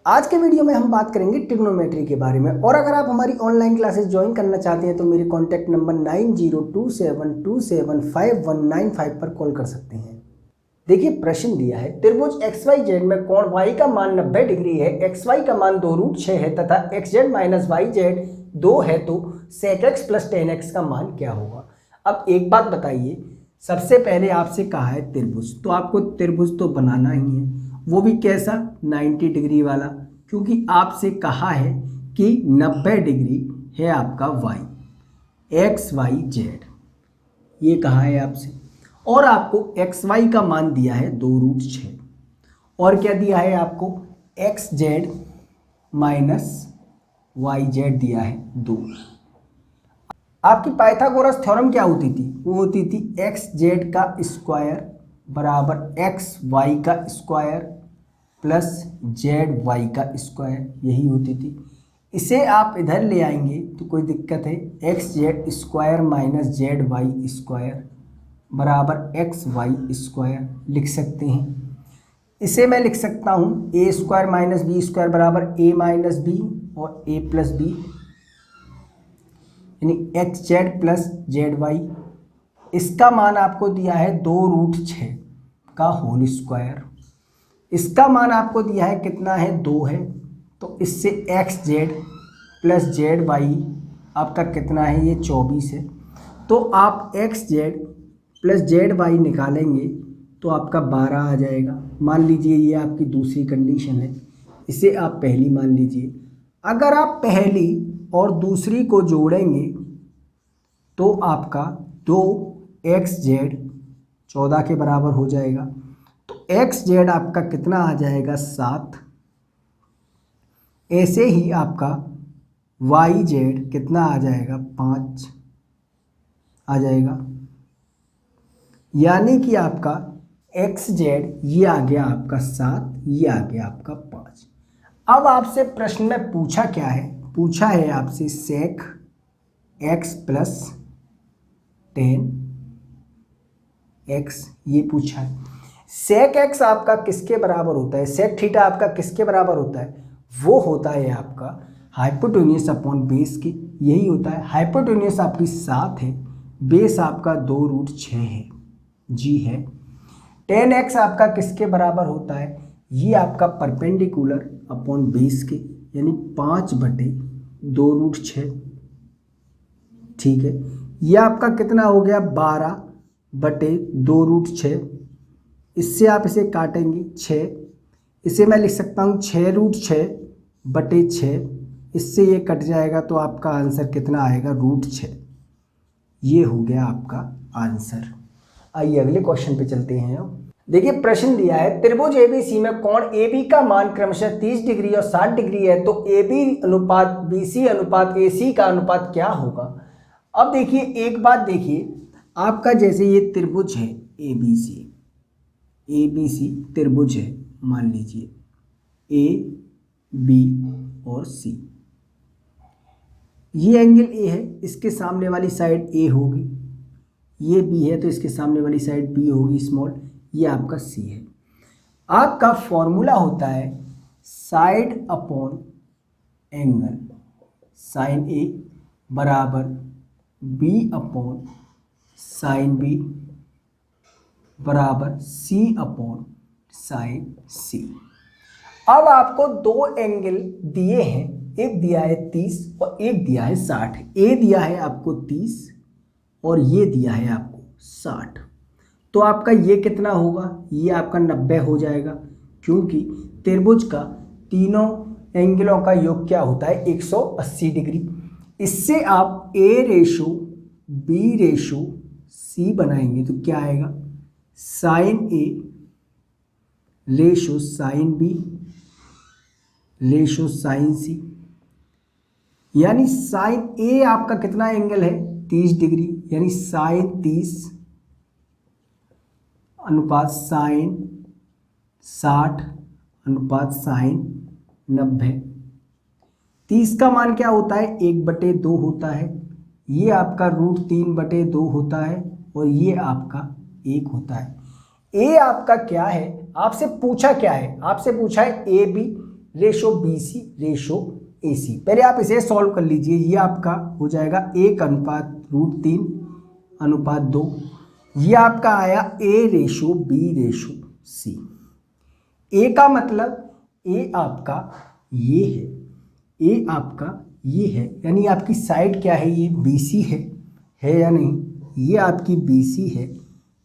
आज के वीडियो में हम बात करेंगे ट्रिग्नोमेट्री के बारे में। और अगर आप हमारी ऑनलाइन क्लासेस ज्वाइन करना चाहते हैं तो मेरे कॉन्टैक्ट नंबर 9027275195 पर कॉल कर सकते हैं। देखिए प्रश्न दिया है, त्रिभुज XYZ में कोण y का मान 90 डिग्री है, xy का मान 2√6 है तथा xz माइनस yz 2 है, तो sec x plus tan x का मान क्या होगा। अब एक बात बताइए, सबसे पहले आपसे कहा है त्रिभुज, तो आपको त्रिभुज तो बनाना ही है, वो भी कैसा 90 डिग्री वाला, क्योंकि आपसे कहा है कि 90 डिग्री है आपका y XYZ, ये कहा है आपसे। और आपको XY का मान दिया है 2√6 और क्या दिया है आपको XZ माइनस YZ दिया है 2। आपकी पाइथागोरस थ्योरम क्या होती थी, वो होती थी XZ का स्क्वायर बराबर XY का स्क्वायर प्लस ZY का स्क्वायर, यही होती थी। इसे आप इधर ले आएंगे तो कोई दिक्कत है, XZ square minus ZY square बराबर XY स्क्वायर लिख सकते हैं। इसे मैं लिख सकता हूँ A square minus B square बराबर A माइनस B और A प्लस B, यानी XZ प्लस ZY। इसका मान आपको दिया है 2√6 का होल स्क्वायर। इसका मान आपको दिया है कितना है, 2 है, तो इससे XZ प्लस ZY आपका कितना है, ये 24 है। तो आप XZ प्लस ZY निकालेंगे तो आपका 12 आ जाएगा। मान लीजिए ये आपकी दूसरी कंडीशन है, इसे आप पहली मान लीजिए। अगर आप पहली और दूसरी को जोड़ेंगे तो आपका 2XZ 14 के बराबर हो जाएगा, तो XZ आपका कितना आ जाएगा, 7। ऐसे ही आपका YZ कितना आ जाएगा, 5 आ जाएगा, यानी कि आपका XZ ये आ गया आपका 7, ये आ गया आपका 5। अब आपसे प्रश्न में पूछा क्या है, पूछा है आपसे sec x plus tan x, ये पूछा है। sec x आपका किसके बराबर होता है, sec थीटा आपका किसके बराबर होता है, वो होता है आपका हाइपोटेन्यूस अपॉन बेस की, यही होता है। हाइपोटेन्यूस आपकी 7 है, बेस आपका 2√6 है, जी है। tan x आपका किसके बराबर होता है, ये आपका परपेंडिकुलर अपॉन बेस के, यानी 5/2√6, ठीक है। ये आपका कितना हो गया, 12/2√6। इससे आप इसे काटेंगे 6, इसे मैं लिख सकता हूँ 6√6/6। इससे ये कट जाएगा तो आपका आंसर कितना आएगा, √6। ये हो गया आपका आंसर। आइए अगले क्वेश्चन पे चलते हैं। देखिए प्रश्न दिया है, त्रिभुज ABC में कोण AB का मान क्रमशः 30 डिग्री और 60 डिग्री है, तो AB अनुपात BC अनुपात AC का अनुपात क्या होगा। अब देखिए एक बात देखिए, आपका जैसे ये त्रिभुज है ABC त्रिभुज है, मान लीजिए A B और C, ये एंगल A है, इसके सामने वाली साइड A होगी, ये B है तो इसके सामने वाली साइड B होगी स्मॉल, ये आपका C है। आपका फॉर्मूला होता है side upon angle, sine A बराबर B अपॉन साइन B बराबर C अपॉन साइन C। अब आपको दो एंगल दिए हैं, एक दिया है 30 और एक दिया है 60। ए दिया है आपको 30 और ये दिया है आपको 60, तो आपका ये कितना होगा, ये आपका 90 हो जाएगा, क्योंकि त्रिभुज का तीनों एंगलों का योग क्या होता है, 180 डिग्री। इससे आप A/B/C बनाएंगे तो क्या आएगा, sine A ratio sine B ratio sine C, यानी साइन A आपका कितना एंगल है, 30 डिग्री, यानी साइन 30 अनुपात साइन 60 अनुपात साइन 90। 30 का मान क्या होता है, 1/2 होता है, ये आपका √3/2 होता है और ये आपका 1 होता है। ए आपका क्या है, आपसे पूछा क्या है, आपसे पूछा है AB ratio BC ratio AC। पहले आप इसे सॉल्व कर लीजिए। ये आपका हो जाएगा 1/√3 अनुपात 2। ये आपका आया A ratio B ratio C। A का मतलब A आपका ये है, A आपका ये है, यानी आपकी साइड क्या है, ये BC है या नहीं? ये आपकी BC है,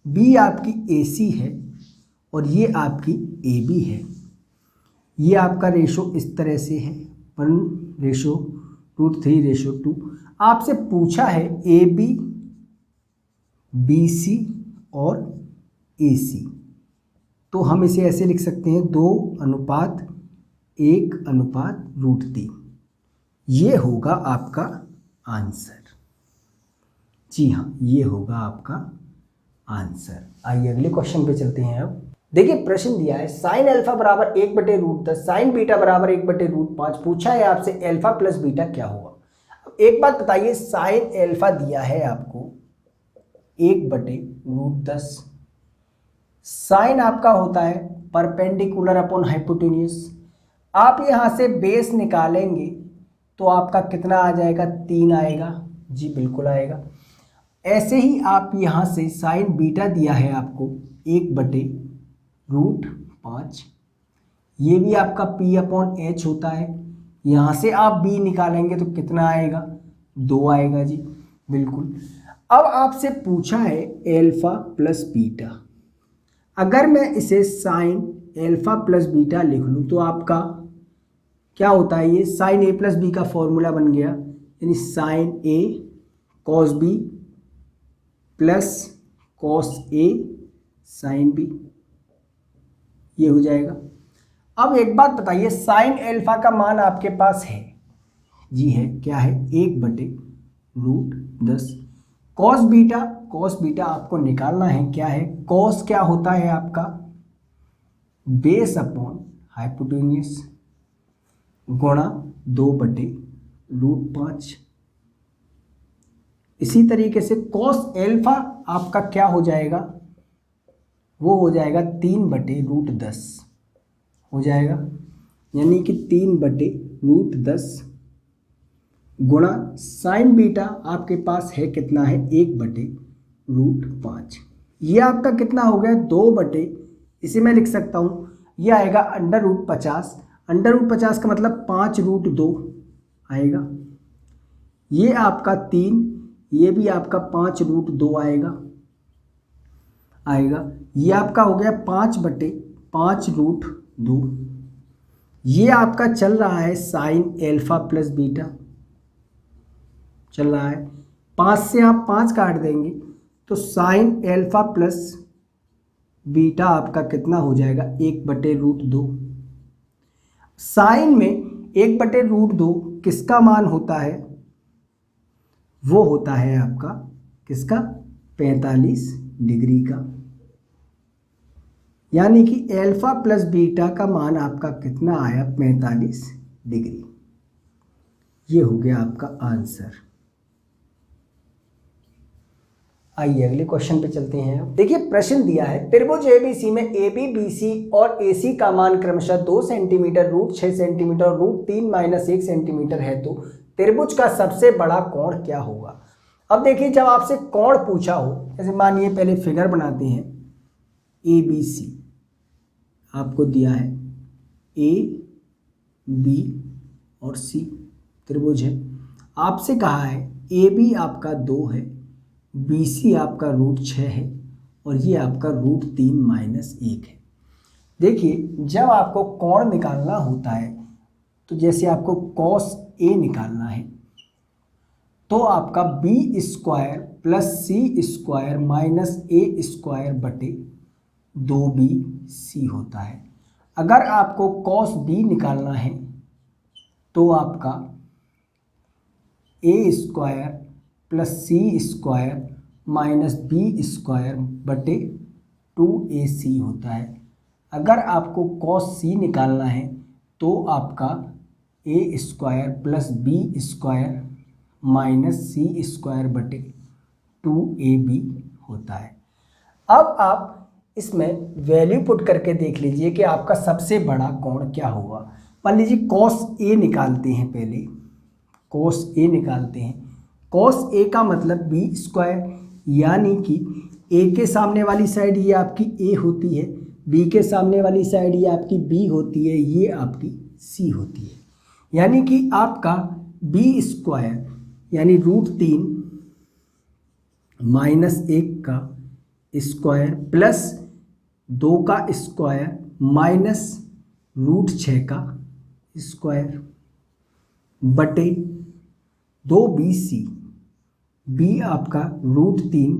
B आपकी AC है और ये आपकी AB है। ये आपका रेशो इस तरह से है 1/√3 रेशो 2। आपसे पूछा है AB BC और AC, तो हम इसे ऐसे लिख सकते हैं 2:1/√3। ये होगा आपका आंसर। जी हाँ, ये होगा आपका आंसर। आइए अगले क्वेश्चन पे चलते हैं। अब देखिए प्रश्न दिया है साइन अल्फा बराबर 1/√10, साइन बीटा बराबर 1/√5। पूछा है आपसे अल्फा प्लस बीटा क्या होगा। अब एक बात बताइए, साइन अल्फा दिया है आपको 1/√10। साइन आपका होता है परपेंडिकुलर अपॉन हाइपोटेन्यूज। आप यहां से बेस निकालेंगे तो आपका कितना आ जाएगा, 3 आएगा। जी बिल्कुल आएगा। ऐसे ही आप यहां से साइन बीटा दिया है आपको 1/√5। ये भी आपका P/H होता है। यहाँ से आप B निकालेंगे तो कितना आएगा, 2 आएगा। जी बिल्कुल। अब आपसे पूछा है अल्फा प्लस बीटा। अगर मैं इसे साइन अल्फा प्लस बीटा लिख लूँ तो आपका क्या होता है, ये साइन A प्लस B का फॉर्मूला बन गया, यानी sine A cos B plus cos A sine B, ये हो जाएगा। अब एक बात बताइए, साइन अल्फा का मान आपके पास है? जी है। क्या है, 1/√10। कॉस बीटा आपको निकालना है। क्या है, कॉस क्या होता है आपका, बेस अपॉन हाइपोटेन्यूज गुणा 2/√5। इसी तरीके से कॉस अल्फा आपका क्या हो जाएगा, वो हो जाएगा 3/√10 हो जाएगा, यानी कि 3/√10 गुणा साइन बीटा आपके पास है कितना है, 1/√5। ये आपका कितना हो गया, 2 इसे मैं लिख सकता हूँ, ये आएगा √50। √50 का मतलब 5√2 आएगा। ये आपका 3, ये भी आपका 5√2 आएगा। ये आपका हो गया 5/5√2। ये आपका चल रहा है साइन अल्फा प्लस बीटा चल रहा है। 5 से आप 5 काट देंगे तो साइन अल्फा प्लस बीटा आपका कितना हो जाएगा, 1/√2। साइन में 1/√2 किसका मान होता है, वो होता है आपका किसका, 45 डिग्री का। यानी कि अल्फा प्लस बीटा का मान आपका कितना आया, 45 डिग्री। ये हो गया आपका आंसर। आइए अगले क्वेश्चन पे चलते हैं। देखिए प्रश्न दिया है त्रिभुज ABC में AB BC और AC का मान क्रमशः 2 सेंटीमीटर, √6 सेंटीमीटर और √3 - 1 सेंटीमीटर है, तो त्रिभुज का सबसे बड़ा कोण क्या होगा। अब देखिए जब आपसे कोण पूछा हो, जैसे मानिए पहले फिगर बनाते हैं, ABC आपको दिया है, A B और C त्रिभुज है। आपसे कहा है AB आपका 2 है, BC आपका √6 है और ये आपका √3 - 1 है। देखिए जब आपको कोण निकालना होता है तो जैसे आपको cos A निकालना है तो आपका B² + C² - A² 2BC होता है। अगर आपको cos B निकालना है तो आपका A² + C² - B² 2AC होता है। अगर आपको cos C निकालना है तो आपका A² + B² - C² 2AB होता है। अब आप इसमें वैल्यू पुट करके देख लीजिए कि आपका सबसे बड़ा कोण क्या होगा। मान लीजिए कॉस ए निकालते हैं, पहले कॉस ए निकालते हैं। कॉस ए का मतलब बी स्क्वायर, यानी कि ए के सामने वाली साइड ये आपकी ए होती है, बी के सामने वाली साइड ये आपकी बी होती है, ये आपकी सी होती है। यानी कि आपका बी स्क्वायर यानी √3 -1 का स्क्वायर प्लस 2 का स्क्वायर माइनस √6 का स्क्वायर बटे 2BC। बी आपका √3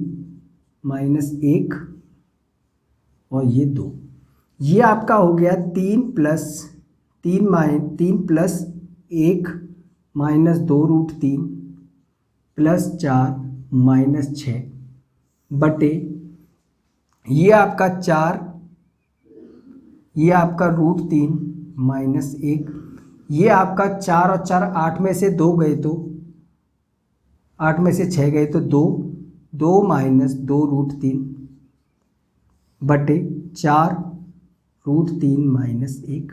-1 और ये 2, ये आपका हो गया 3 प्लस 1 माइनस 2√3 प्लस 4 माइनस 6 बटे ये आपका 4, ये आपका √3 -1, ये आपका 4 और 4 8 में से 2 गए तो 8 में से 6 गए तो 2 माइनस 2√3 बटे 4 √3 -1।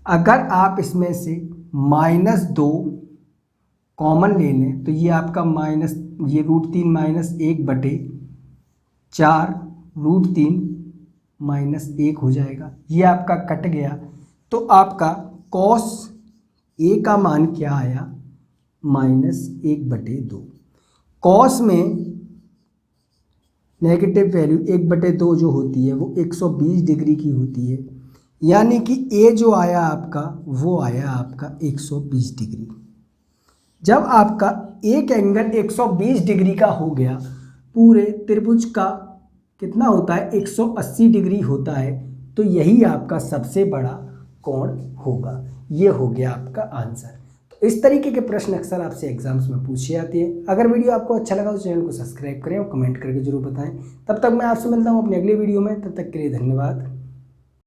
अगर आप इसमें से -2 कॉमन ले लें तो ये आपका ये √3 -1 बटे 4 √3 -1 हो जाएगा। ये आपका कट गया, तो आपका कॉस ए का मान क्या आया? -1/2। कॉस में नेगेटिव वैल्यू 1/2 जो होती है वो 120 डिग्री की होती है, यानी कि ए जो आया आपका वो आया आपका 120 डिग्री। जब आपका एक एंगल 120 डिग्री का हो गया, पूरे त्रिभुज का कितना होता है? 180 डिग्री होता है, तो यही आपका सबसे बड़ा कोण होगा। ये हो गया आपका आंसर। तो इस तरीके के प्रश्न अक्सर आपसे एग्जाम्स में पूछे जाते हैं। अगर वीडियो आपको अच्छा लगा तो चैनल को सब्सक्राइब करें और कमेंट करके जरूर बताएं। तब तक मैं आपसे मिलता हूँ अपनी अगली वीडियो में, तब तक के लिए धन्यवाद।